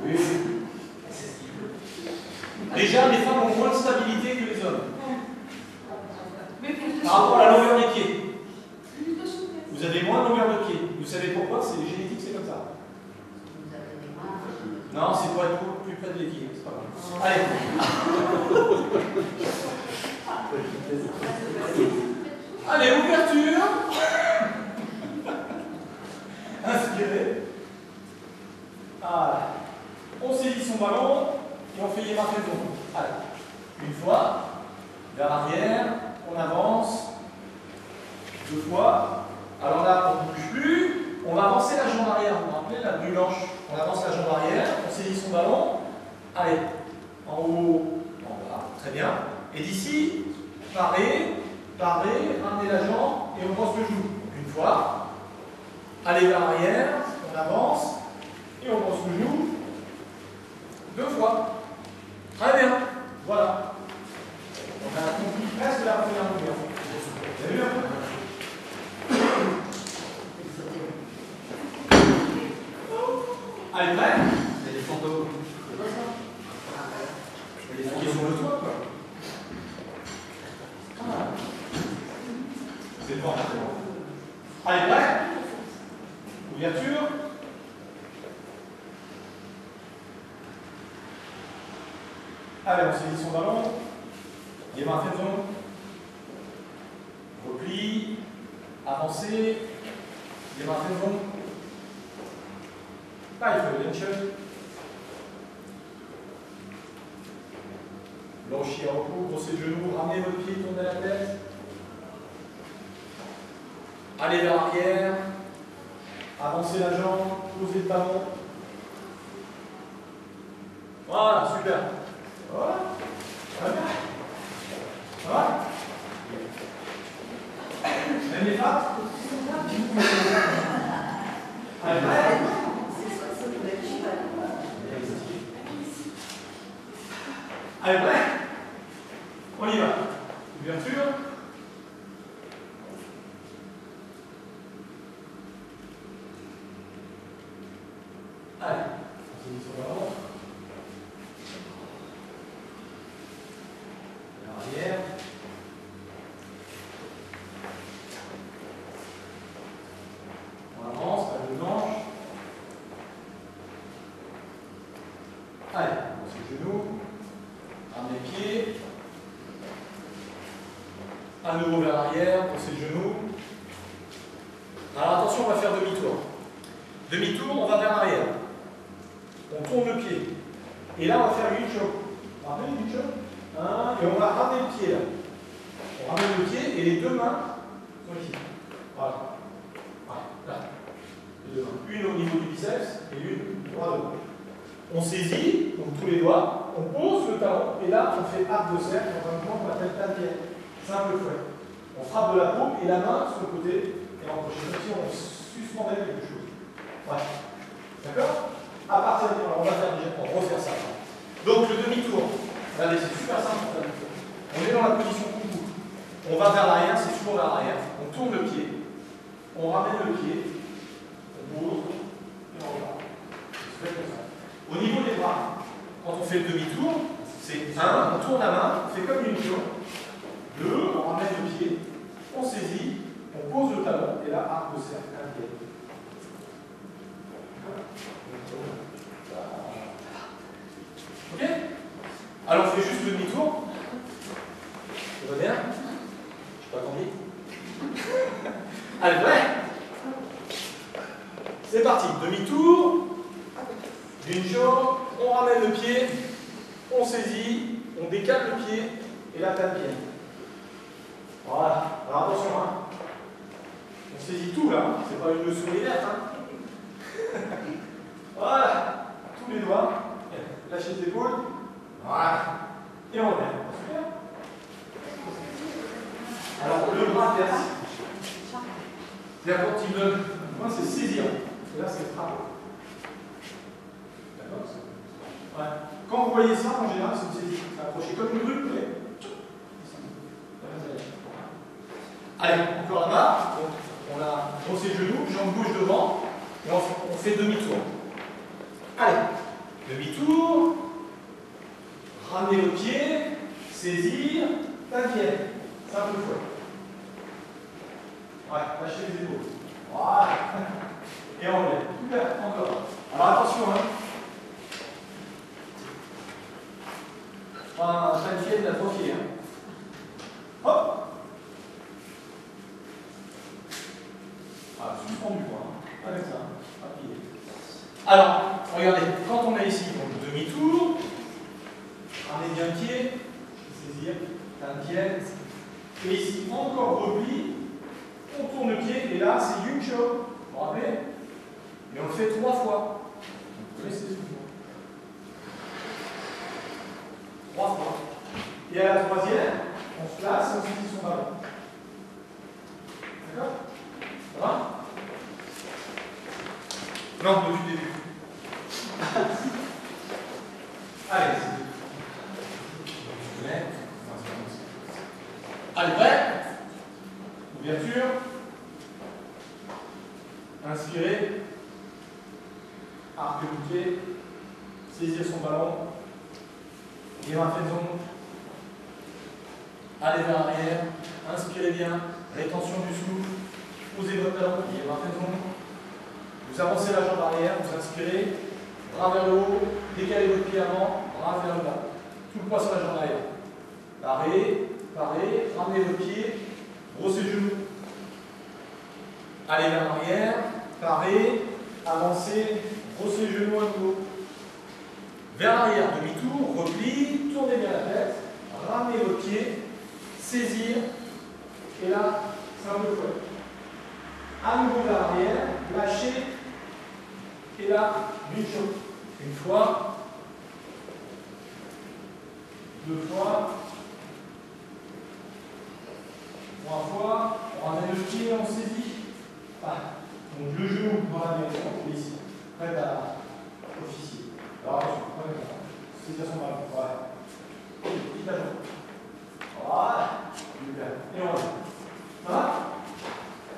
Oui. Déjà, les femmes ont moins de stabilité que les hommes. Par rapport à la longueur des pieds. Vous avez moins de longueur de pied. Vous savez pourquoi? C'est génétique, c'est comme ça. Non, c'est pour être plus près de l'équilibre. C'est pas grave. Allez. Allez, ouverture. Inspirez. Voilà. On saisit son ballon et on fait les marques de tour. Allez. Une fois, vers l'arrière, on avance. Deux fois. Alors là, on ne bouge plus. On va avancer la jambe arrière. Vous vous rappelez, la plus blanche. On avance la jambe arrière. On saisit son ballon. Allez. En haut, en bas. Très bien. Et d'ici, parez, ramenez la jambe et on brosse le genou. Une fois. Allez vers l'arrière. On avance. Et on brosse le genou. Deux fois. Très bien. Voilà. On a accompli presque la première longueur. Vous avez vu un peu? Allez, prêt? Il y a des fantômes. Il y a des gens qui sont le toit, quoi. C'est bon. Allez, prêt? Ouverture. Allez, on saisit son ballon. Les mains faisons. Repli. Avancez. Les mains faisons. Bifurcation. Blanchir en repos, brossez le genou, ramenez votre pied, tournez la tête. Allez vers l'arrière. Avancez la jambe, posez le ballon. Voilà, super. Voilà. Voilà. Voilà. Même les pattes. Allez, prêt? Allez, prêt? On y va. Ouverture. Allez, on saisit son ballon. L'arrière. On avance, pas de blanche. Allez, on brosse le genou. Ramenez les pieds. À nouveau vers l'arrière, brossez le genou. Alors attention, on va faire demi-tour. Demi-tour, on va vers l'arrière. On tourne le pied. Et là, on va faire une choc. Rappelez une choc. Et on va ramener le pied là. On ramène le pied et les deux mains sont ici. Voilà. Voilà. Là. Les deux mains. Une au niveau du biceps et une droite de gauche. On saisit, donc tous les doigts, on pose le talon et là on fait arc de cercle dans un mouvement qu'on appelle tapière. Simple fouet. On frappe de la paume et la main sur le côté et en prochaine comme si on suspendait quelque chose. Ouais. D'accord? À partir de là, on va faire déjà, on va refaire ça. Donc le demi-tour. Regardez, c'est super simple pour faire le demi-tour. On est dans la position coucou. On va vers l'arrière, c'est toujours vers l'arrière. On tourne le pied. On ramène le pied. On pose. Et on repart. C'est fait comme ça. Au niveau des bras, quand on fait le demi-tour, c'est 1, on tourne la main, on fait comme une tour. 2, on ramène le pied, on saisit, on pose le talon, et là, arc de cercle, un pied. Ok? Alors on fait juste le demi-tour. Ça va bien? Je n'ai pas compris. Allez, prêt? C'est parti, demi-tour. D'une jambe, on ramène le pied, on saisit, on décale le pied et la tête pied. Voilà. Alors attention, hein. On saisit tout là, c'est pas une leçon inerte. Hein. Voilà. Tous les doigts. Lâchez les épaules. Voilà. Et on revient. Super. Alors le bras inverse. C'est-à-dire quand il veut, moi c'est saisir. Et là c'est frapper. Ouais. Quand vous voyez ça, en général, c'est une saisie. C'est accroché comme une grue, mais... Allez, encore là-bas. On a brossé le genou, jambe gauche devant, et on fait demi-tour. Allez, Demi-tour. Ramenez le pied. Saisir. Tantienne. Simple fouet. Ouais, lâchez les épaules. Voilà. Et enlevez. Super, encore. Alors attention, hein. Un tantienne atrophié, hein. Hop. Ah, suspendu, quoi. Hein. Avec ça. Appuyez. Alors, regardez, quand on est ici, donc demi-tour, ramenez bien le pied, saisir, tantienne, et ici, encore repli, on tourne le pied, et là, c'est Yuncho. Vous vous rappelez? Et on le fait 3 fois. Donc, restez sous moi. 3 fois. Et à la troisième, on se place et on saisit son ballon. D'accord? Ça va? Non, depuis le début. Allez, c'est bon. Allez, prêt? Ouverture. Inspirez. Arc le pied. Saisir son ballon. Et on fait zone. Allez vers l'arrière. Inspirez bien. Rétention du souffle. Posez votre ballon. Et on fait zone. Vous avancez la jambe arrière. Vous inspirez. Bras vers le haut. Décalez votre pied avant. Bras vers le bas. Tout le poids sur la jambe arrière. Parez. Parez. Ramenez votre pied. Brossez le genou. Allez vers l'arrière. Parez. Avancez. Brossez le genou à nouveau. Vers l'arrière, demi-tour, repli, tournez bien la tête, ramenez votre pied, saisir, et là, simple fouet. À nouveau vers l'arrière, lâchez, et là, Yuncho. Une fois, 2 fois, 3 fois, on ramène le pied, on saisit. Ah. Donc le genou dans la direction, ici, prêt à officier. Alors attention, prenez ça. Saisir son ballon. Voilà. Quitte la jambe. Voilà. Super. Et on va. Ça va?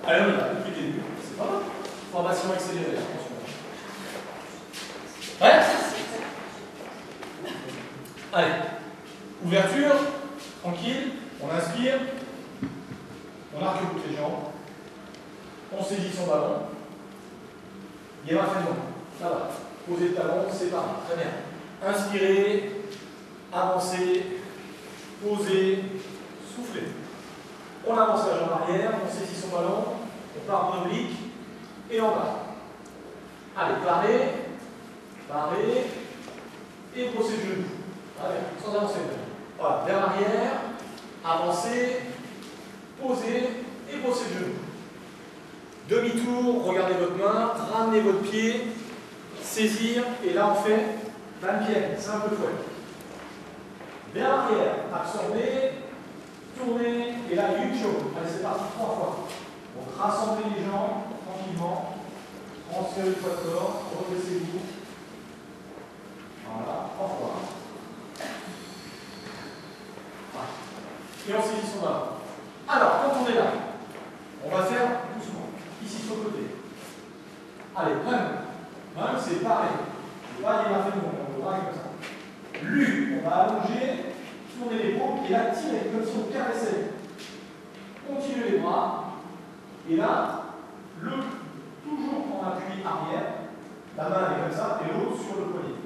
Allez, on y va. Depuis le début. C'est pas mal. Formation accélérée. Attention. Ouais? Allez. Ouverture. Tranquille. On inspire. On arque toutes les jambes. On saisit son ballon. Il y a un fait bon. Ça va. Posez le talon, c'est pareil. Très bien. Inspirez, avancez, posez, soufflez. On avance la jambe arrière, on saisit son ballon, on part en oblique et en bas. Allez, parez, parez et brossez le genou. Allez, sans avancer. Voilà, vers l'arrière, avancez, posez et brossez le genou. Demi-tour, regardez votre main, ramenez votre pied. Saisir, et là on fait tantienne, simple fouet. Vers l'arrière, absorbez, tournez, et là Yuncho. Allez, c'est parti 3 fois. Donc rassemblez les jambes tranquillement, transférez le poids de corps, redressez-vous. Voilà, 3 fois. Voilà. Et on saisit son ballon. Alors, quand on est là, on va faire doucement, ici sur le côté. Allez, c'est pareil. C'est pas des marques de monde, on va comme ça. Lu, on va allonger, tourner les bras et là tirer comme si on caressait. Continuez les bras. Et là, toujours en appui arrière, la main est comme ça et l'autre sur le poignet.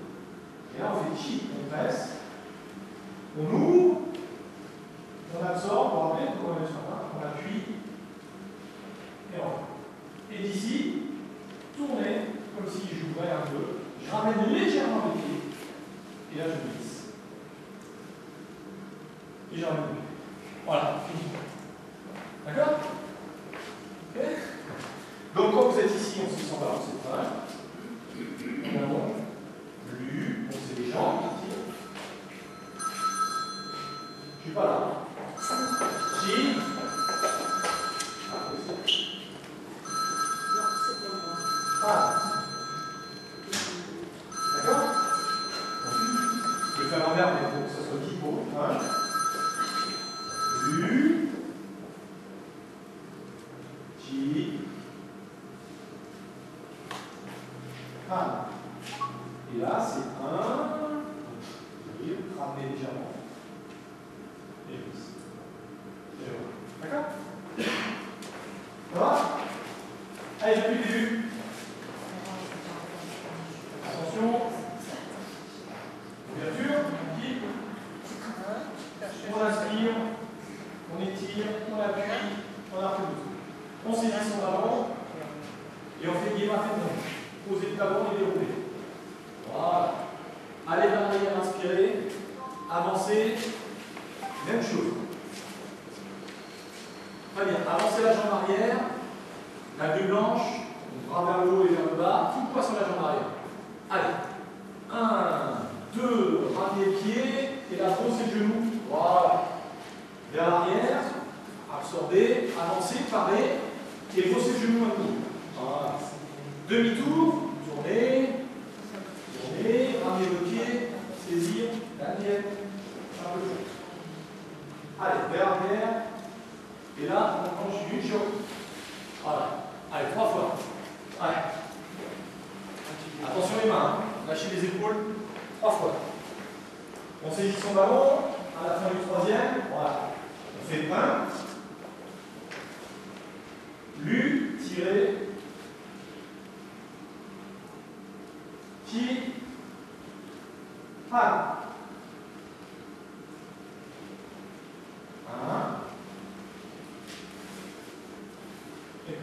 Et là on fait chi, on presse, on ouvre, on absorbe, on rappelle, on appuie et on fait. Et d'ici, tournez. Comme si j'ouvrais un peu, je ramène légèrement les pieds, et là je glisse. Et je ramène les pieds. Voilà, fini. D'accord? Ok? Donc quand vous êtes ici, on se sent pas, c'est pas mal. On avance. Lu, on sait les jambes, je suis pas là. Si. Ah. D'accord? Je vais faire l'envers, mais il faut que ça soit dipôt. Lu. Chi. Ah. Et là, c'est 1. Ramener légèrement. Et 10. Et voilà. D'accord? Ça va? Allez, depuis le début. Attention. Ouverture. Qui? On inspire. On étire. On appuie. On arc-boute. On saisit son ballon. Et on fait guillemot à fait. Poser le talon et dérouler. Voilà. Allez vers l'arrière, inspirez. Avancez. Même chose. Très bien. Avancez la jambe arrière. La queue blanche. Bras vers le haut et vers le bas. Tout poids sur la jambe arrière. Allez. 1, 2. Ramenez le pied. Et là, posez le genou. Voilà. Vers l'arrière. Absorbez. Avancez. Parez. Et brossez le genou maintenant. Voilà. Demi-tour. Tournez. Tournez. Ramenez le pied. Saisir. La mienne. Un peu plus. Allez. Vers l'arrière. Et là, on penche une chose. Voilà. Allez, 3 fois. Allez. Attention les mains. Lâchez les épaules. 3 fois. On saisit son ballon. À la fin du troisième. Voilà. On fait 1. Lu, tirez. Qui. Pan. 1. Et 2.